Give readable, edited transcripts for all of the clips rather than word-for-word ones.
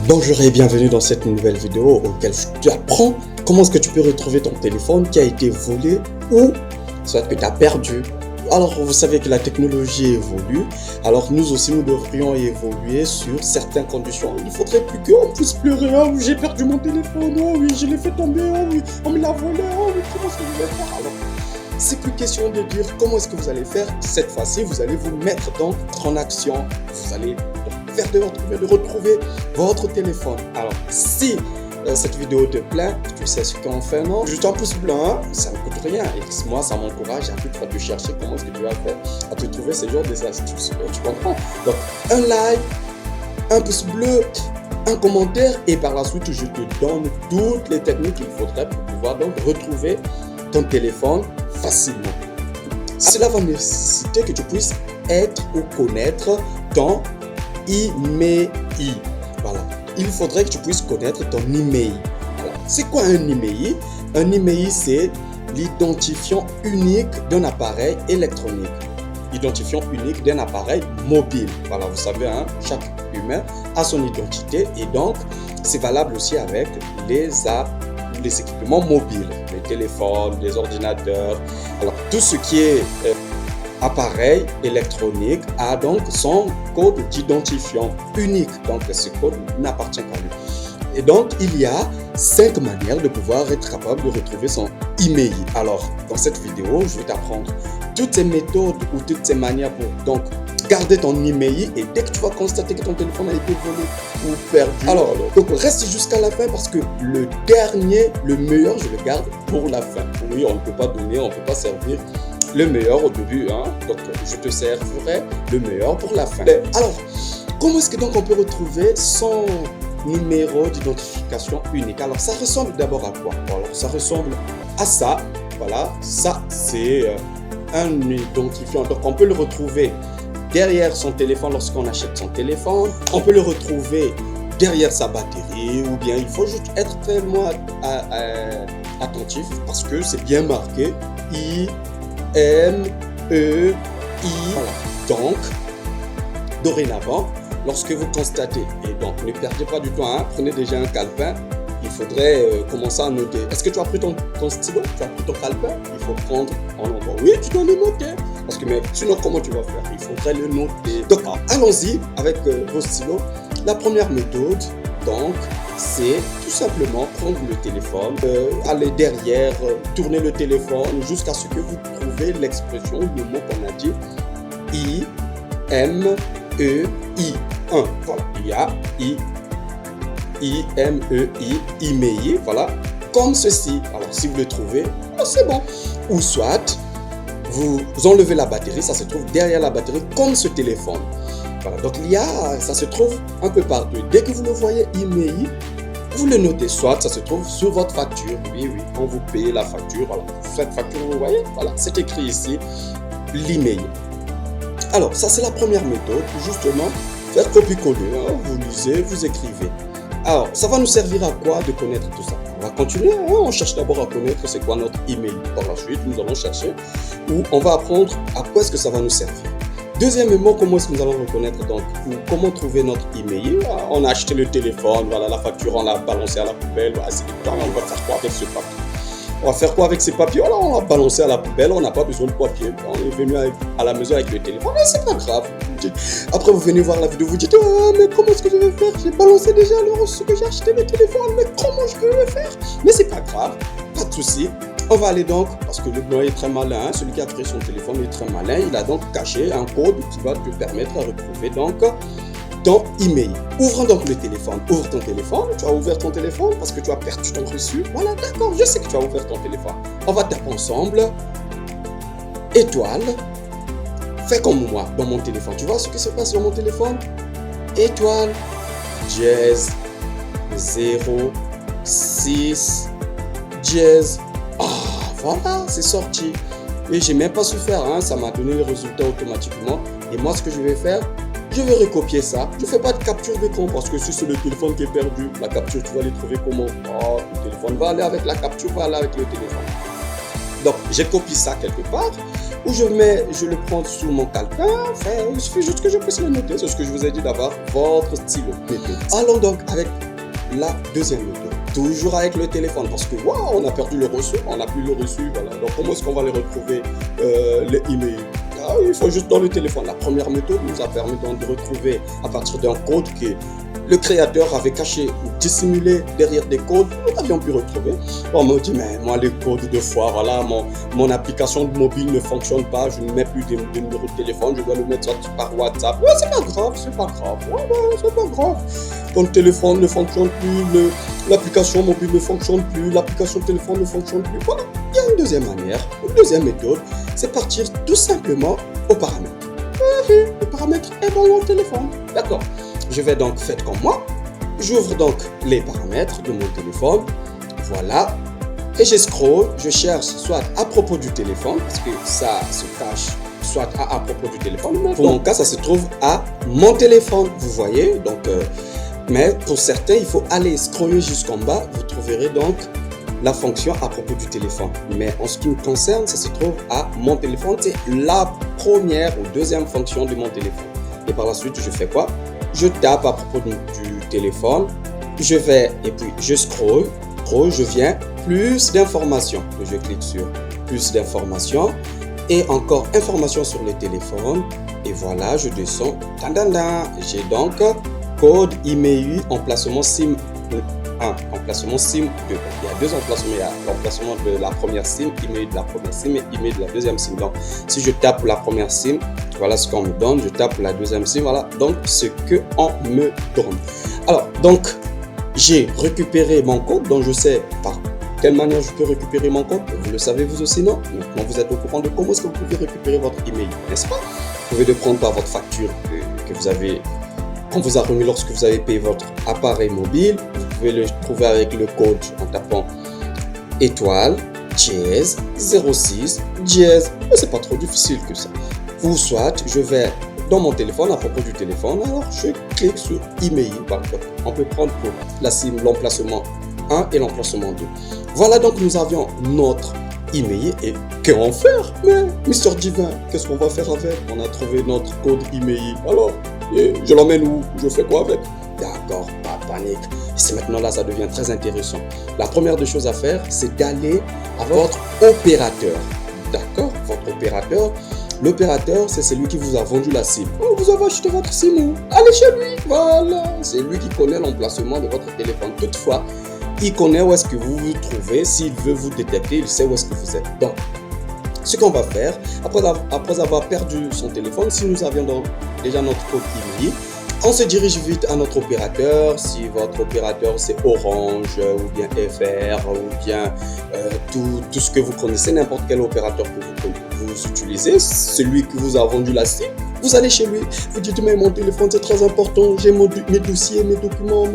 Bonjour et bienvenue dans cette nouvelle vidéo auquel tu apprends comment est-ce que tu peux retrouver ton téléphone qui a été volé ou soit que tu as perdu. Alors vous savez que la technologie évolue, alors nous aussi nous devrions évoluer sur certaines conditions. Il ne faudrait plus qu'on puisse pleurer, oh oui j'ai perdu mon téléphone, oh oui je l'ai fait tomber, oh oui on me l'a volé, oh oui comment est-ce que je vais faire alors? C'est plus question de dire comment est-ce que vous allez faire. Cette fois-ci, vous allez vous mettre donc en action. Vous allez faire de retrouver votre téléphone. Alors, si cette vidéo te plaît, tu sais ce qu'on fait, non? Juste un pouce bleu, hein? Ça ne coûte rien. Et moi, ça m'encourage à toute fois de chercher comment est-ce que tu vas faire à te trouver ce genre des astuces. Tu comprends? Donc, un like, un pouce bleu, un commentaire et par la suite, je te donne toutes les techniques qu'il faudrait pour pouvoir donc retrouver ton téléphone facilement. Cela va nécessiter que tu puisses être ou connaître ton email. Voilà. Il faudrait que tu puisses connaître ton email. Voilà. C'est quoi un email? Un email, c'est l'identifiant unique d'un appareil électronique. Identifiant unique d'un appareil mobile. Voilà, vous savez, hein, chaque humain a son identité et donc c'est valable aussi avec les équipements mobiles, les téléphones, les ordinateurs. Alors, tout ce qui est appareil électronique a donc son code d'identifiant unique. Donc, ce code n'appartient qu'à lui. Et donc, il y a 5 manières de pouvoir être capable de retrouver son email. Alors, dans cette vidéo, je vais t'apprendre toutes ces méthodes ou toutes ces manières pour donc garder ton email et dès que tu vas constater que ton téléphone a été volé ou perdu, alors donc reste jusqu'à la fin parce que le dernier, le meilleur, je le garde pour la fin. Oui, on ne peut pas donner, on ne peut pas servir le meilleur au début, hein. Donc je te servirai le meilleur pour la fin. Alors, comment est-ce que donc on peut retrouver son numéro d'identification unique? Alors ça ressemble d'abord à quoi? Alors ça ressemble à ça. Voilà, ça c'est un identifiant. Donc on peut le retrouver derrière son téléphone lorsqu'on achète son téléphone. On peut le retrouver derrière sa batterie ou bien il faut juste être tellement attentif parce que c'est bien marqué I-M-E-I. Voilà. Donc, dorénavant, lorsque vous constatez, et donc ne perdez pas du temps, hein, prenez déjà un calepin. Il faudrait commencer à noter. Est-ce que tu as pris ton stylo? Tu as pris ton calepin? Il faut prendre en nombre. Oui, tu dois le noter. Parce que mais sinon, comment tu vas faire? Il faudrait le noter. Donc, allons-y avec vos stylos. La première méthode, donc, c'est tout simplement prendre le téléphone, aller derrière, tourner le téléphone jusqu'à ce que vous trouvez l'expression, le mot qu'on a dit, I-M-E-I. Voilà, il y a I-M-E-I, email, voilà, comme ceci. Alors, si vous le trouvez, c'est bon. Ou soit, vous enlevez la batterie, ça se trouve derrière la batterie, comme ce téléphone. Voilà, donc ça se trouve un peu partout. Dès que vous le voyez, email, vous le notez, soit ça se trouve sur votre facture. Oui, quand vous payez la facture, voilà, cette facture, vous voyez, voilà, c'est écrit ici, l'email. Alors, ça c'est la première méthode, justement, faire copier-coller, hein, vous lisez, vous écrivez. Alors, ça va nous servir à quoi de connaître tout ça? On va continuer, hein? On cherche d'abord à connaître c'est quoi notre email. Par la suite, nous allons chercher où on va apprendre à quoi est-ce que ça va nous servir. Deuxièmement, comment est-ce que nous allons reconnaître donc ou comment trouver notre email? On a acheté le téléphone, voilà, la facture, on l'a balancé à la poubelle. Voilà, on va faire quoi avec ce papier? On va faire quoi avec ces papiers? Voilà, on l'a balancé à la poubelle, on n'a pas besoin de papier. On est venu à la maison avec le téléphone, c'est pas grave. Après, vous venez voir la vidéo, vous dites, oh, mais comment est-ce que je vais faire? J'ai balancé déjà ce que j'ai acheté le téléphone, mais comment je vais le faire? Mais c'est pas grave, pas de souci. On va aller donc, parce que le blanc est très malin, hein, celui qui a créé son téléphone est très malin, il a donc caché un code qui va te permettre de retrouver donc ton email. Ouvrons donc le téléphone. Ouvre ton téléphone. Tu as ouvert ton téléphone parce que tu as perdu ton reçu. Voilà, d'accord, je sais que tu as ouvert ton téléphone. On va taper ensemble. Étoile. Fais comme moi dans mon téléphone. Tu vois ce qui se passe sur mon téléphone? Étoile. Dièse. 0. 6. Dièse. Ah, voilà, c'est sorti. Et j'ai même pas su faire, hein, ça m'a donné le résultat automatiquement. Et moi, ce que je vais faire, je vais recopier ça. Je ne fais pas de capture d'écran parce que si c'est le téléphone qui est perdu, la capture, tu vas les trouver comment? Oh, le téléphone va aller avec la capture, va aller avec le téléphone. Donc, j'ai copié ça quelque part. ou je le prends sous mon calepin. Enfin, il suffit juste que je puisse le noter. C'est ce que je vous ai dit d'avoir votre stylo. Allons donc avec la deuxième méthode. Toujours avec le téléphone, parce que waouh, on a perdu le reçu, on n'a plus le reçu, voilà. Donc comment est-ce qu'on va les retrouver, les emails? Il faut juste dans le téléphone. La première méthode nous a permis donc de retrouver à partir d'un code que le créateur avait caché ou dissimulé derrière des codes, nous avions pu retrouver. On m'a dit, mais moi les codes de fois, voilà, mon application mobile ne fonctionne pas, je ne mets plus de numéro de téléphone, je dois le mettre par WhatsApp. Ouais, c'est pas grave, c'est pas grave. Ouais, c'est pas grave. Ton téléphone ne fonctionne plus, l'application mobile ne fonctionne plus, l'application téléphone ne fonctionne plus. Voilà, il y a une deuxième manière, une deuxième méthode, c'est partir tout simplement aux paramètres. Les paramètres est dans mon téléphone. D'accord. Je vais donc faire comme moi. J'ouvre donc les paramètres de mon téléphone. Voilà. Et je scroll. Je cherche soit à propos du téléphone, parce que ça se cache soit à propos du téléphone. Mais pour mon cas, ça se trouve à mon téléphone. Vous voyez. Donc, mais pour certains, il faut aller scroller jusqu'en bas. Vous trouverez donc la fonction à propos du téléphone. Mais en ce qui me concerne, ça se trouve à mon téléphone. C'est la première ou deuxième fonction de mon téléphone. Et par la suite, je fais quoi? Je tape à propos du téléphone. Je vais et puis je scroll. Je viens plus d'informations. Je clique sur plus d'informations. Et encore informations sur le téléphone. Et voilà, je descends. J'ai donc code IMEI emplacement SIM 1, emplacement SIM 2. Il y a deux emplacements. Il y a l'emplacement de la première SIM, email de la première SIM et email de la deuxième SIM. Donc, si je tape la première SIM, voilà ce qu'on me donne. Je tape la deuxième SIM, voilà donc ce qu'on me donne. Alors, donc, j'ai récupéré mon code, donc je sais par quelle manière je peux récupérer mon code. Vous le savez vous aussi, non? Maintenant, vous êtes au courant de comment est-ce que vous pouvez récupérer votre email, n'est-ce pas? Vous pouvez le prendre par votre facture que vous avez, qu'on vous a remis lorsque vous avez payé votre appareil mobile. Vous pouvez le trouver avec le code en tapant étoile, dièse, 06, dièse. C'est pas trop difficile que ça. Ou soit, je vais dans mon téléphone, à propos du téléphone, alors je clique sur email. On peut prendre pour la SIM l'emplacement 1 et l'emplacement 2. Voilà, donc nous avions notre email et qu'en faire? Mais Mister Divin, qu'est-ce qu'on va faire avec? On a trouvé notre code email. Alors, je l'emmène où? Je fais quoi avec? D'accord, pas de panique. C'est maintenant là, ça devient très intéressant. La première des choses à faire, c'est d'aller à votre opérateur. D'accord? Votre opérateur. L'opérateur, c'est celui qui vous a vendu la SIM. Oh, vous avez acheté votre SIM. Allez chez lui. Voilà. C'est lui qui connaît l'emplacement de votre téléphone. Toutefois, il connaît où est-ce que vous vous trouvez. S'il veut vous détecter, il sait où est-ce que vous êtes. Donc, ce qu'on va faire, après avoir perdu son téléphone, si nous avions donc déjà notre code email, on se dirige vite à notre opérateur. Si votre opérateur c'est Orange ou bien FR ou bien tout ce que vous connaissez, n'importe quel opérateur que vous utilisez, celui qui vous a vendu la SIM, vous allez chez lui, vous dites mais mon téléphone c'est très important, j'ai mes dossiers, mes documents,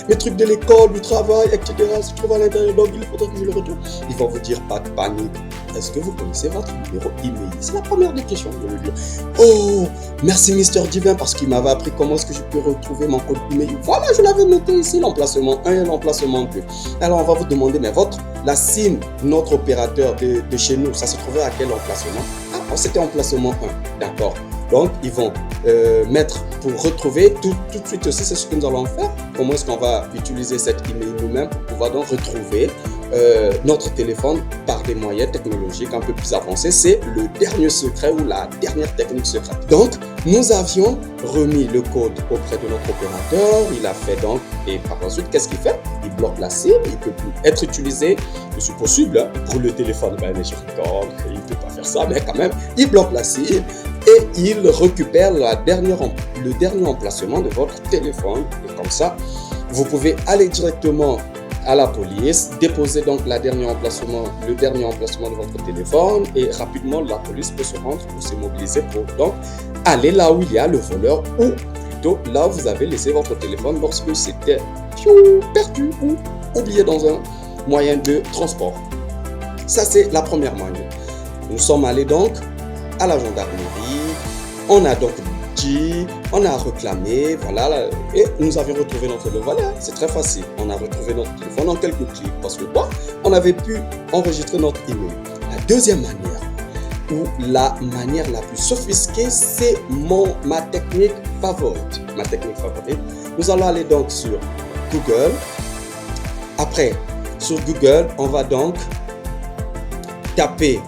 mes trucs de l'école, du travail, etc. se trouvent à l'intérieur, donc il faudrait que je le retrouve. Il va vous dire pas de panique. Est-ce que vous connaissez votre numéro email? C'est la première des questions. Vous allez dire oh merci Mister Divin parce qu'il m'avait appris comment est-ce que je peux retrouver mon code email. Voilà, je l'avais noté ici, l'emplacement 1 et l'emplacement 2. Alors on va vous demander mais la SIM, notre opérateur de chez nous, ça se trouvait à quel emplacement? Ah, c'était emplacement 1. D'accord. Donc, ils vont mettre pour retrouver tout de suite aussi, c'est ce que nous allons faire. Comment est-ce qu'on va utiliser cet email nous-mêmes pour pouvoir donc retrouver notre téléphone par des moyens technologiques un peu plus avancés. C'est le dernier secret ou la dernière technique secrète. Donc, nous avions remis le code auprès de notre opérateur. Il a fait donc, et par la suite, qu'est-ce qu'il fait? Il bloque la SIM, il ne peut plus être utilisé. C'est possible hein, pour le téléphone. Ben, je rigole, il ne peut pas faire ça, mais quand même, il bloque la SIM et il récupère le dernier emplacement de votre téléphone. Et comme ça, vous pouvez aller directement à la police, déposer donc le dernier emplacement de votre téléphone et rapidement la police peut se rendre ou se mobiliser pour donc aller là où il y a le voleur ou plutôt là où vous avez laissé votre téléphone lorsque c'était perdu ou oublié dans un moyen de transport. Ça c'est la première manière. Nous sommes allés donc à la gendarmerie, on a donc on a réclamé, voilà, et nous avions retrouvé notre voilà, c'est très facile. On a retrouvé notre téléphone en quelques clics parce que quoi, on avait pu enregistrer notre email. La deuxième manière, ou la manière la plus sophistiquée, c'est ma technique favorite. Ma technique favorite. Nous allons aller donc sur Google. Après, sur Google, on va donc taper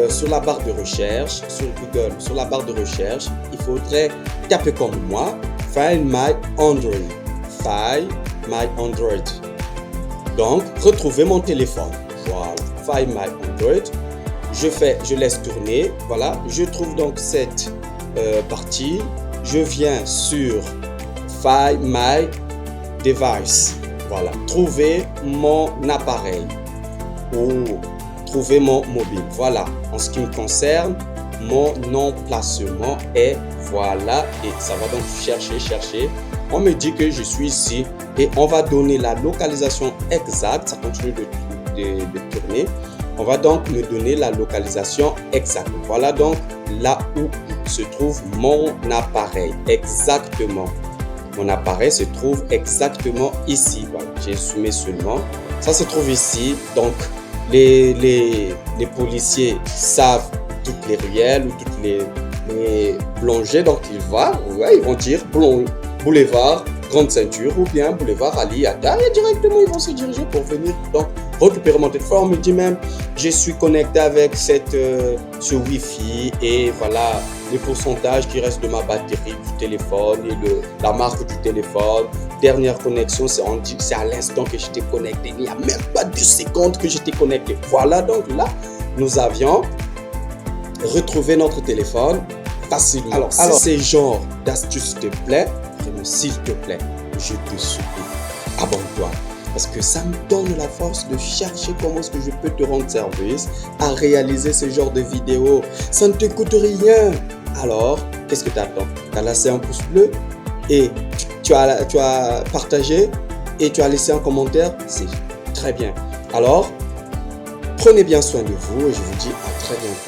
sur la barre de recherche. Sur Google, sur la barre de recherche, il faudrait taper comme moi, Find My Android. Find My Android. Donc, retrouver mon téléphone. Voilà, Find My Android. Je laisse tourner. Voilà, je trouve donc cette partie. Je viens sur Find My Device. Voilà, trouver mon appareil ou trouver mon mobile. Voilà, en ce qui me concerne, mon emplacement est voilà et ça va donc chercher. On me dit que je suis ici et on va donner la localisation exacte. Ça continue de tourner. On va donc me donner la localisation exacte. Voilà donc là où se trouve mon appareil exactement. Mon appareil se trouve exactement ici. Voilà, j'ai zoomé seulement. Ça se trouve ici. Donc, les policiers savent toutes les ruelles ou toutes les plongées. Donc, ils vont dire boulevard Grande Ceinture ou bien boulevard Ali Atta. Et directement, ils vont se diriger pour venir donc récupérer mon téléphone. On me dit même, je suis connecté avec ce Wi-Fi et voilà le pourcentage qui reste de ma batterie du téléphone et la marque du téléphone. Dernière connexion, on dit que c'est à l'instant que j'étais connecté. Il n'y a même pas 2 secondes que j'étais connecté. Voilà, donc là, nous avions retrouvé notre téléphone facilement. Alors si ces genres d'astuces te plaît, vraiment, s'il te plaît, je te supplie, abonne-toi. Parce que ça me donne la force de chercher comment est-ce que je peux te rendre service à réaliser ce genre de vidéos. Ça ne te coûte rien. Alors, qu'est-ce que tu attends? Tu as laissé un pouce bleu et tu as partagé et tu as laissé un commentaire. C'est très bien. Alors, prenez bien soin de vous et je vous dis à très bientôt.